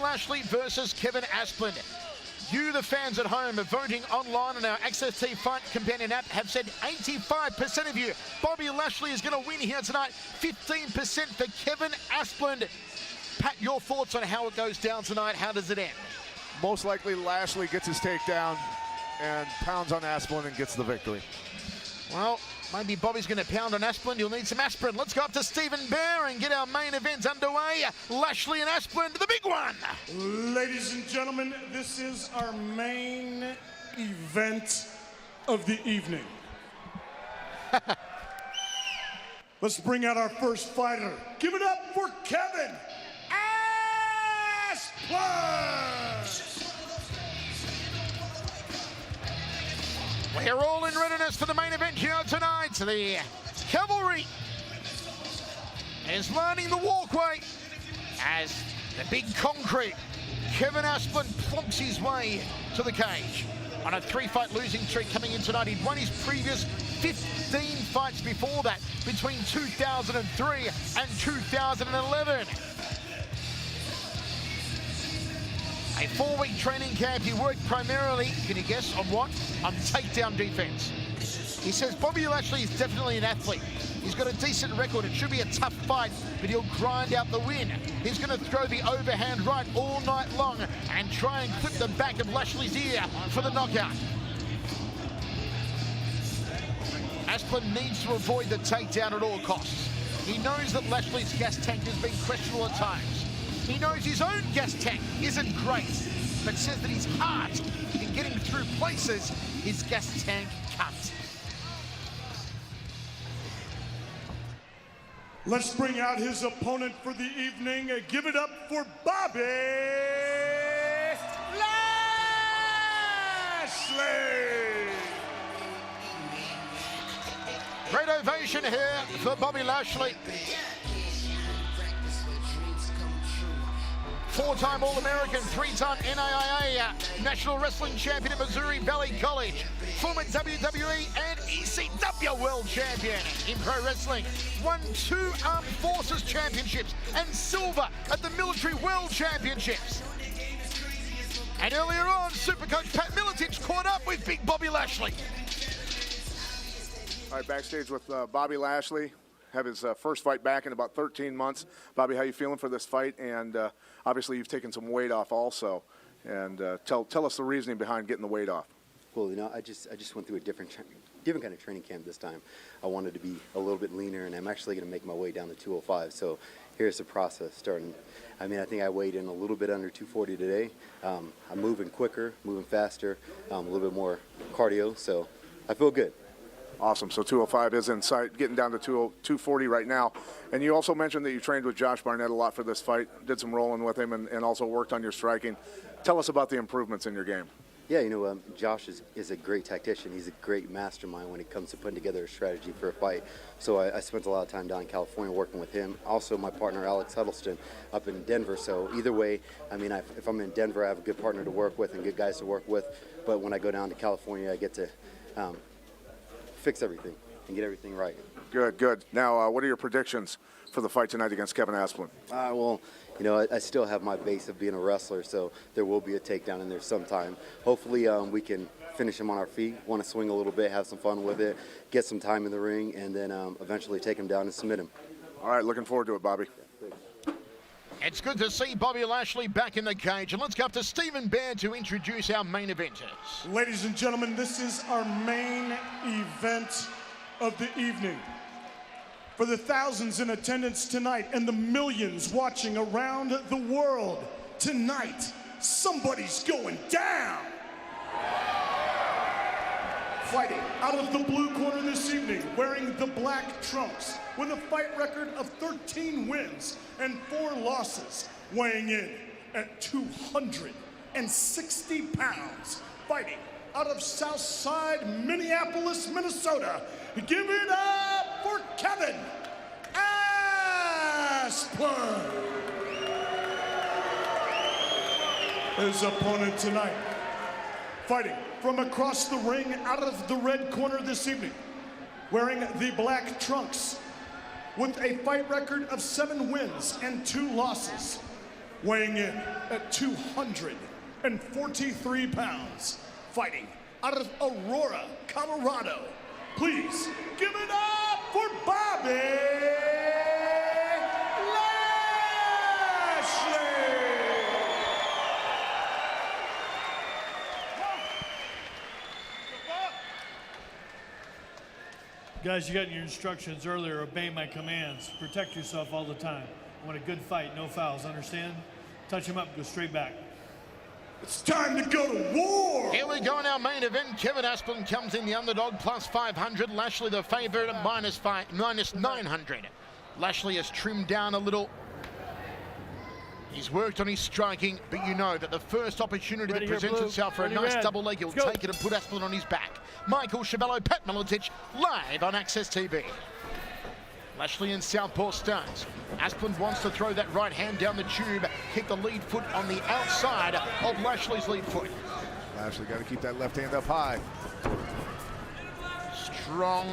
Lashley versus Kevin Asplund. You, the fans at home, are voting online on our Access TV Fight Companion app, have said 85% of you Bobby Lashley is going to win here tonight. 15% for Kevin Asplund. Pat, your thoughts on how it goes down tonight? How does it end? Most likely Lashley gets his takedown and pounds on Asplund and gets the victory. Well, maybe Bobby's going to pound on Asplund. You'll need some aspirin. Let's go up to Stephen Bear and get our main event underway. Lashley and Asplund, the big one. Ladies and gentlemen, this is our main event of the evening. Let's bring out our first fighter. Give it up for Kevin Asplund! We're all in readiness for the main event here tonight. The cavalry is lining the walkway as the big concrete Kevin Asplund plonks his way to the cage. On a 3-fight losing streak coming in tonight, he'd won his previous 15 fights before that between 2003 and 2011. A 4-week training camp, he worked primarily, can you guess, on what? On takedown defense. He says Bobby Lashley is definitely an athlete. He's got a decent record. It should be a tough fight, but he'll grind out the win. He's going to throw the overhand right all night long and try and clip the back of Lashley's ear for the knockout. Asplund needs to avoid the takedown at all costs. He knows that Lashley's gas tank has been questionable at times. He knows his own gas tank isn't great, but says that his heart in getting through places his gas tank can't. Let's bring out his opponent for the evening. Give it up for Bobby Lashley! Great ovation here for Bobby Lashley. 4-time All-American, 3-time NAIA National Wrestling Champion at Missouri Valley College, former WWE and ECW World Champion in pro wrestling, won 2 Armed Forces Championships and silver at the Military World Championships. And earlier on, Supercoach Pat Miletich caught up with Big Bobby Lashley. All right, backstage with Bobby Lashley. Have his first fight back in about 13 months. Bobby, how you feeling for this fight? And obviously you've taken some weight off also. And tell us the reasoning behind getting the weight off. Well, you know, I just went through a different kind of training camp this time. I wanted to be a little bit leaner, and I'm actually going to make my way down to 205. So here's the process starting. I mean, I think I weighed in a little bit under 240 today. I'm moving quicker, moving faster, a little bit more cardio, so I feel good. Awesome. So 205 is in sight, getting down to 240 right now. And you also mentioned that you trained with Josh Barnett a lot for this fight, did some rolling with him, and also worked on your striking. Tell us about the improvements in your game. Yeah, you know, Josh is a great tactician. He's a great mastermind when it comes to putting together a strategy for a fight. So I spent a lot of time down in California working with him. Also, my partner, Alex Huddleston, up in Denver. So either way, I mean, if I'm in Denver, I have a good partner to work with and good guys to work with. But when I go down to California, I get to fix everything and get everything right. Good, good. Now, what are your predictions for the fight tonight against Kevin Asplund? Well, you know, I still have my base of being a wrestler, so there will be a takedown in there sometime. Hopefully, we can finish him on our feet, want to swing a little bit, have some fun with it, get some time in the ring, and then eventually take him down and submit him. All right, looking forward to it, Bobby. It's good to see Bobby Lashley back in the cage. And let's go up to Stephen Baird to introduce our main eventers. Ladies and gentlemen, this is our main event of the evening. For the thousands in attendance tonight and the millions watching around the world, tonight, somebody's going down. Fighting out of the blue corner this evening, wearing the black trunks, with a fight record of 13 wins and 4 losses, weighing in at 260 pounds, fighting out of Southside, Minneapolis, Minnesota. Give it up for Kevin Asplund. His opponent tonight, fighting from across the ring out of the red corner this evening, wearing the black trunks, with a fight record of 7 wins and 2 losses, weighing in at 243 pounds, fighting out of Aurora, Colorado. Please give it up for Bobby Lashley! Guys, you got your instructions earlier. Obey my commands. Protect yourself all the time. I want a good fight, no fouls, understand? Touch him up, go straight back. It's time to go to war! Here we go in our main event. Kevin Asplund comes in the underdog, plus 500. Lashley the favorite at minus 900. Lashley has trimmed down a little. He's worked on his striking, but you know that the first opportunity that presents itself for a nice double leg, he'll take it and put Asplund on his back. Michael Chavello, Pat Miletich, live on Access TV. Lashley in southpaw stance. Asplund wants to throw that right hand down the tube, kick the lead foot on the outside of Lashley's lead foot. Lashley got to keep that left hand up high. Strong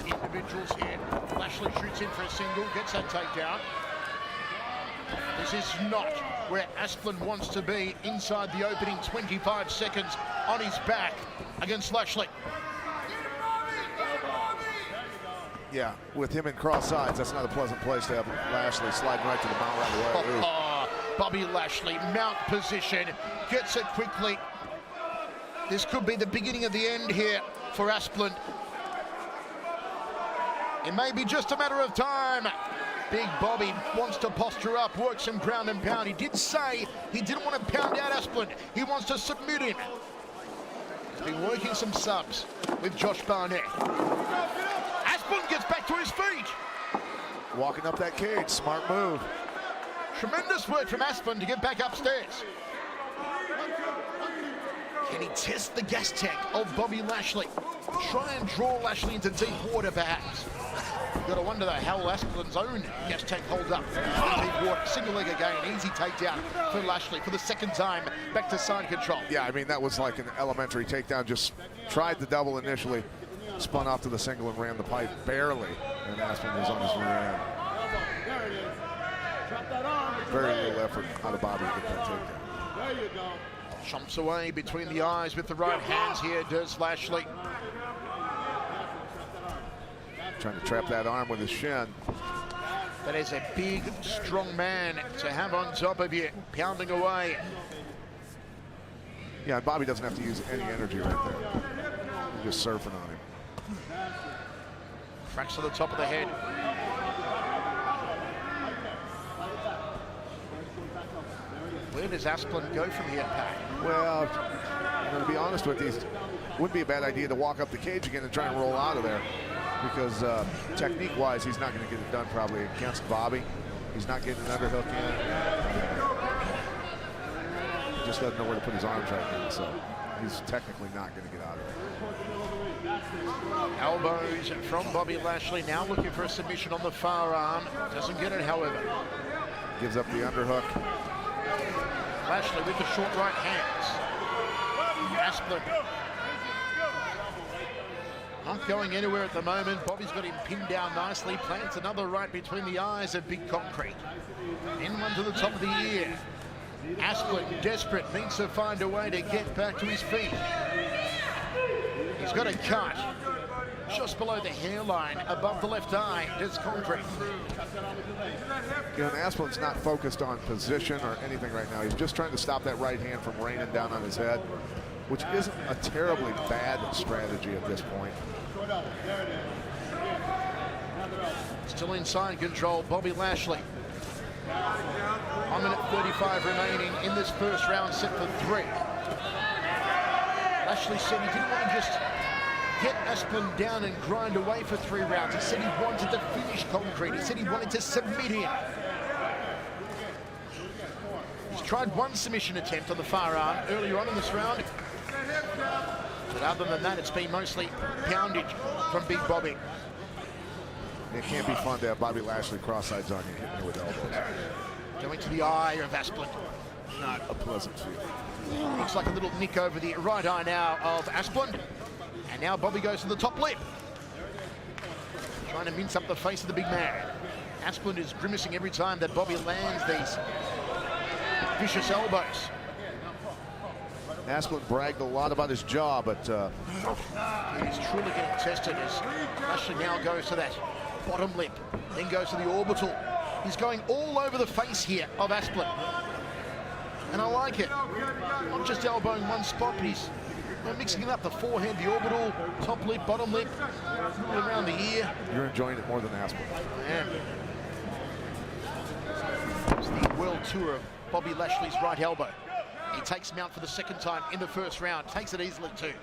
individuals here. Lashley shoots in for a single, gets that takedown. This is not where Asplund wants to be inside the opening 25 seconds on his back against Lashley. Yeah, with him in cross sides, that's not a pleasant place to have Lashley sliding right to the mount right away. Bobby Lashley, mount position, gets it quickly. This could be the beginning of the end here for Asplund. It may be just a matter of time. Big Bobby wants to posture up, work some ground and pound. He did say he didn't want to pound out Asplund. He wants to submit him. He's been working some subs with Josh Barnett. Asplund gets back to his feet. Walking up that cage, smart move. Tremendous work from Asplund to get back upstairs. Can he test the gas tank of Bobby Lashley? Try and draw Lashley into deep water, perhaps. You've got to wonder, though, how Asplund's own gas tank holds up in deep water. Single leg again, easy takedown for Lashley for the second time, back to side control. Yeah, I mean, that was like an elementary takedown. Just tried the double initially, spun off to the single and ran the pipe barely, and Asplund was on his rear end. Very little effort out of Bobby to get that takedown. There you go. Chomps away between the eyes with the right hands here, does Lashley. Trying to trap that arm with his shin. That is a big, strong man to have on top of you, pounding away. Yeah, and Bobby doesn't have to use any energy right there. He's just surfing on him. Cracks to the top of the head. Where does Asplund go from here, Pat? Well, I'm going to be honest with you, it wouldn't be a bad idea to walk up the cage again and try and roll out of there. Because technique-wise, he's not going to get it done probably against Bobby. He's not getting an underhook in. He just doesn't know where to put his arms right now, so he's technically not going to get out of it. Elbows from Bobby Lashley, now looking for a submission on the far arm. Doesn't get it, however. Gives up the underhook. Lashley with the short right hands. Asplund not going anywhere at the moment. Bobby's got him pinned down nicely. Plants another right between the eyes of Big Concrete. In one to the top of the ear. Asplund, desperate, needs to find a way to get back to his feet. He's got a cut just below the hairline, above the left eye, does Concrete. You know, and Asplund's not focused on position or anything right now. He's just trying to stop that right hand from raining down on his head, which isn't a terribly bad strategy at this point. Still inside control, Bobby Lashley. 1 minute 35 remaining in this first round, set for 3. Lashley said he didn't want to just get Asplund down and grind away for 3 rounds. He said he wanted to finish Concrete. He said he wanted to submit him. He's tried one submission attempt on the far arm earlier on in this round. But other than that, it's been mostly poundage from Big Bobby. It can't be fun to have Bobby Lashley cross-sides on you, hitting you with elbows. Going to the eye of Asplund. Not a pleasant feeling. Looks like a little nick over the right eye now of Asplund. And now Bobby goes to the top lip. Trying to mince up the face of the big man. Asplund is grimacing every time that Bobby lands these vicious elbows. Asplund bragged a lot about his jaw, but He's truly getting tested as Lashley now goes to that bottom lip, then goes to the orbital. He's going all over the face here of Asplund. And I like it. Not just elbowing one spot, but he's mixing it up, the forehead, the orbital, top lip, bottom lip, all around the ear. you're enjoying it more than Asplund. I am. It's the world tour of Bobby Lashley's right elbow. He takes him out for the second time in the first round. Takes it easily too.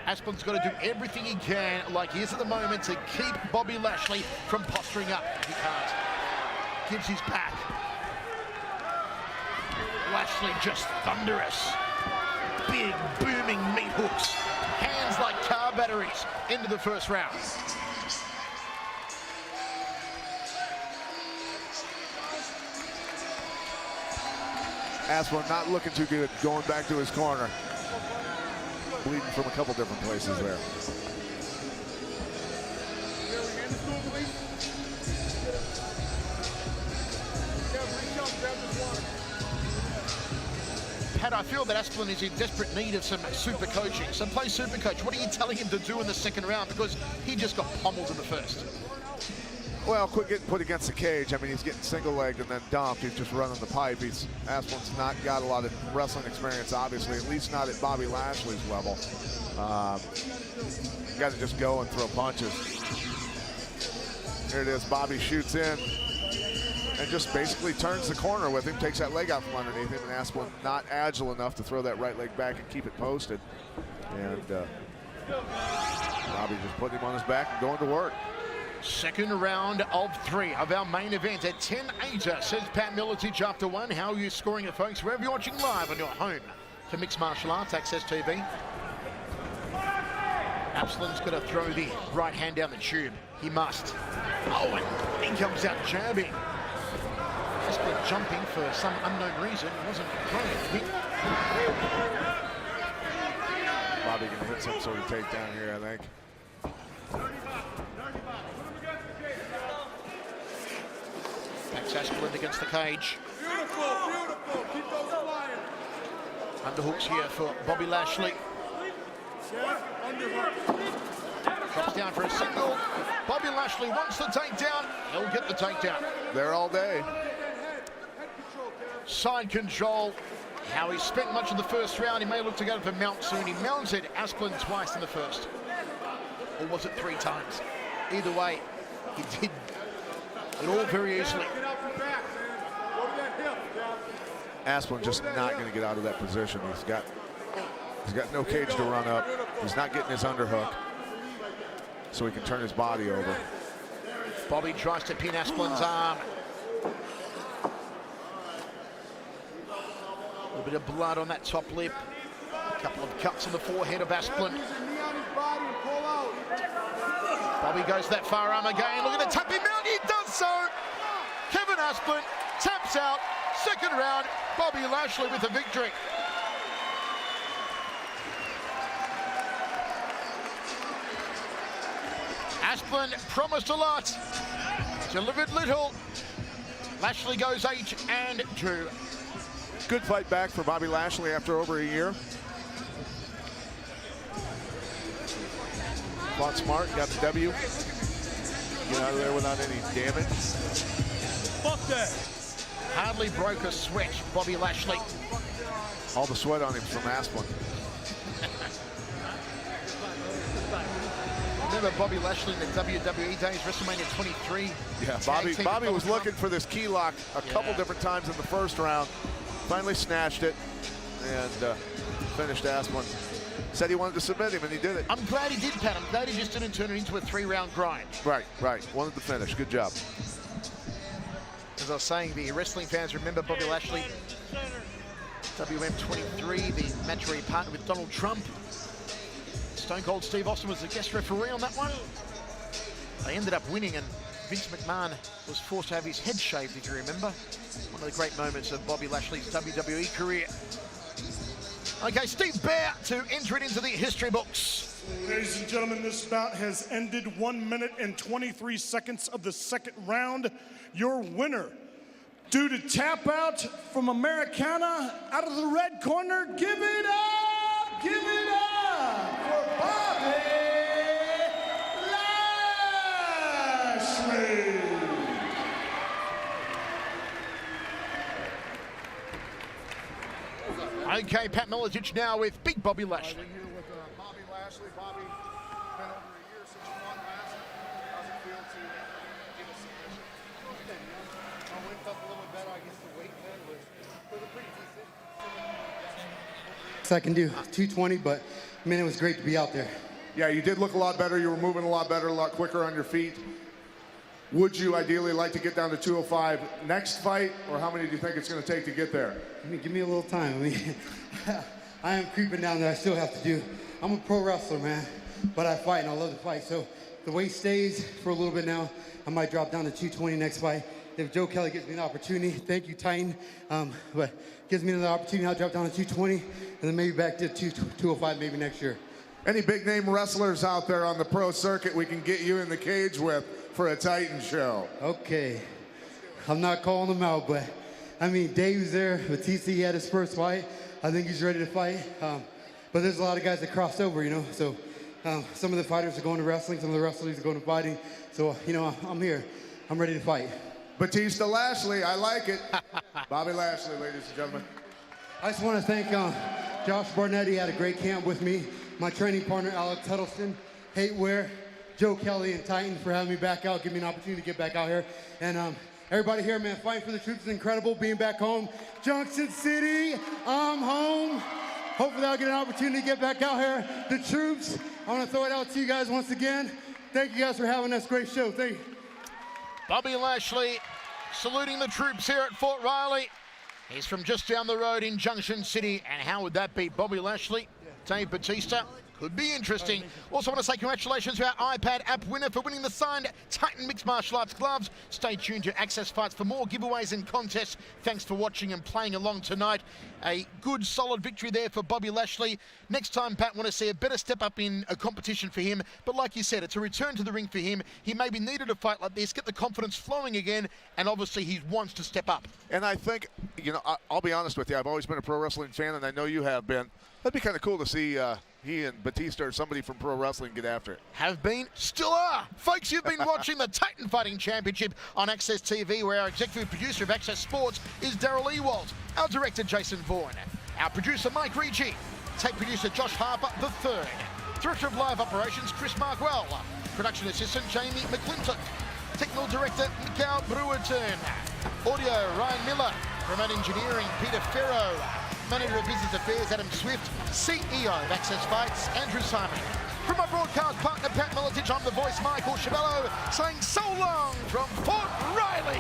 Asplund's got to do everything he can, like he is at the moment, to keep Bobby Lashley from posturing up. He can't. Gives his back. Lashley just thunderous. Big, booming meat hooks. Hands like car batteries into the first round. Asplund not looking too good, going back to his corner. Bleeding from a couple different places there. Pat, I feel that Asplund is in desperate need of some super coaching. So play super coach. What are you telling him to do in the second round? Because he just got pummeled in the first. Well, quit getting put against the cage. I mean, he's getting single-legged and then dumped. He's just running the pipe. Asplund's not got a lot of wrestling experience, obviously, at least not at Bobby Lashley's level. Got to just go and throw punches. Here it is. Bobby shoots in and just basically turns the corner with him, takes that leg out from underneath him, and Asplund not agile enough to throw that right leg back and keep it posted. And Bobby just putting him on his back and going to work. Second round of 3 of our main event at 10-8, says Pat Militich after 1. How are you scoring it, folks? Wherever you're watching live on your home for Mixed Martial Arts Access TV. Asplund's going to throw the right hand down the tube. He must. Oh, and he comes out jabbing. Asplund jumping for some unknown reason. He wasn't throwing anything. Bobby going to hit some sort of takedown here, I think. Backs Asplund against the cage. Beautiful, beautiful. Keep those flying. Underhooks here for Bobby Lashley. Drops down for a single. Bobby Lashley wants the takedown. He'll get the takedown. There all day. Side control. How he spent much of the first round. He may look to go for mount soon. He mounted Asplund twice in the first. Or was it 3 times? Either way, he did it all very easily. Asplund just not going to get out of that position. He's got no cage to run up. He's not getting his underhook, so he can turn his body over. Bobby tries to pin Asplund's arm. A little bit of blood on that top lip. A couple of cuts on the forehead of Asplund. Bobby goes that far arm again. Look at the tapping mount. He does so. Kevin Asplund taps out. Second round. Bobby Lashley with the victory. Asplund promised a lot. Delivered little. Lashley goes 8-2. Good fight back for Bobby Lashley after over a year. Fought smart, got the W. Get out of there without any damage. Fuck that. Hardly broke a sweat, Bobby Lashley. All the sweat on him from Asplund. Remember Bobby Lashley in the WWE days, WrestleMania 23? Yeah, Bobby was looking for this key lock a couple different times in the first round. Finally snatched it and finished Asplund. Said he wanted to submit him, and he did it. I'm glad he did, Pat. I'm glad he just didn't turn it into a 3-round grind. Right. Wanted to finish. Good job. As I was saying, the wrestling fans remember Bobby Lashley, WM23, the match where he partnered with Donald Trump. Stone Cold Steve Austin was the guest referee on that one. They ended up winning, and Vince McMahon was forced to have his head shaved, if you remember. One of the great moments of Bobby Lashley's WWE career. Okay, Steve Bear to enter it into the history books. Ladies and gentlemen, this bout has ended 1 minute and 23 seconds of the second round. Your winner Due to tap out from Americana, out of the red corner, give it up for Bobby Lashley. Okay, Pat Miletich now with Big Bobby Lashley. We're here with Bobby Lashley. Bobby, been over a year since you won last. How's it feel to get a submission? I went up a little bit better. I guess the weight cut was pretty decent. So I can do 220, but man, it was great to be out there. Yeah, you did look a lot better. You were moving a lot better, a lot quicker on your feet. Would you ideally like to get down to 205 next fight, or how many do you think it's going to take to get there? Give me a little time. I mean, I am creeping down there. I still have to do. I'm a pro wrestler, man, but I fight and I love to fight. So the weight stays for a little bit now. I might drop down to 220 next fight. If Joe Kelly gives me an opportunity, thank you, Titan. But gives me another opportunity, I'll drop down to 220, and then maybe back to 205 maybe next year. Any big name wrestlers out there on the pro circuit we can get you in the cage with for a Titan show? Okay, I'm not calling them out, but I mean, Dave's there. Batista, he had his first fight. I think he's ready to fight. But there's a lot of guys that crossed over, you know. So some of the fighters are going to wrestling, some of the wrestlers are going to fighting. So, you know, I'm here. I'm ready to fight. Batista Lashley, I like it. Bobby Lashley, ladies and gentlemen. I just want to thank Josh Barnett. He had a great camp with me. My training partner, Alex Huddleston, Hateware, Joe Kelly, and Titan for having me back out, give me an opportunity to get back out here. And everybody here, man, fighting for the troops is incredible. Being back home, Junction City, I'm home. Hopefully I'll get an opportunity to get back out here. The troops, I want to throw it out to you guys once again. Thank you guys for having this great show. Thank you. Bobby Lashley saluting the troops here at Fort Riley. He's from just down the road in Junction City. And how would that be? Bobby Lashley, Dave Batista. Could be interesting. Also want to say congratulations to our iPad app winner for winning the signed Titan Mixed Martial Arts gloves. Stay tuned to Access Fights for more giveaways and contests. Thanks for watching and playing along tonight. A good, solid victory there for Bobby Lashley. Next time, Pat, want to see a better step up in a competition for him. But like you said, it's a return to the ring for him. He maybe needed a fight like this, get the confidence flowing again, and obviously he wants to step up. And I think, you know, I'll be honest with you, I've always been a pro wrestling fan, and I know you have been. That'd be kind of cool to see he and Batista or somebody from pro wrestling get after it. Have been, still are. Folks, you've been watching the Titan Fighting Championship on Access TV, where our executive producer of Access Sports is Daryl Ewald, our director Jason Vaughan, our producer Mike Ricci, tape producer Josh Harper III, director of live operations Chris Markwell, production assistant Jamie McClintock, technical director Mikhail Brewerton, audio Ryan Miller, remote engineering Peter Ferro, Manager of Business Affairs Adam Swift, CEO of Access Fights Andrew Simon. From my broadcast partner Pat Miletich, I'm the voice Michael Chavello, saying so long from Fort Riley.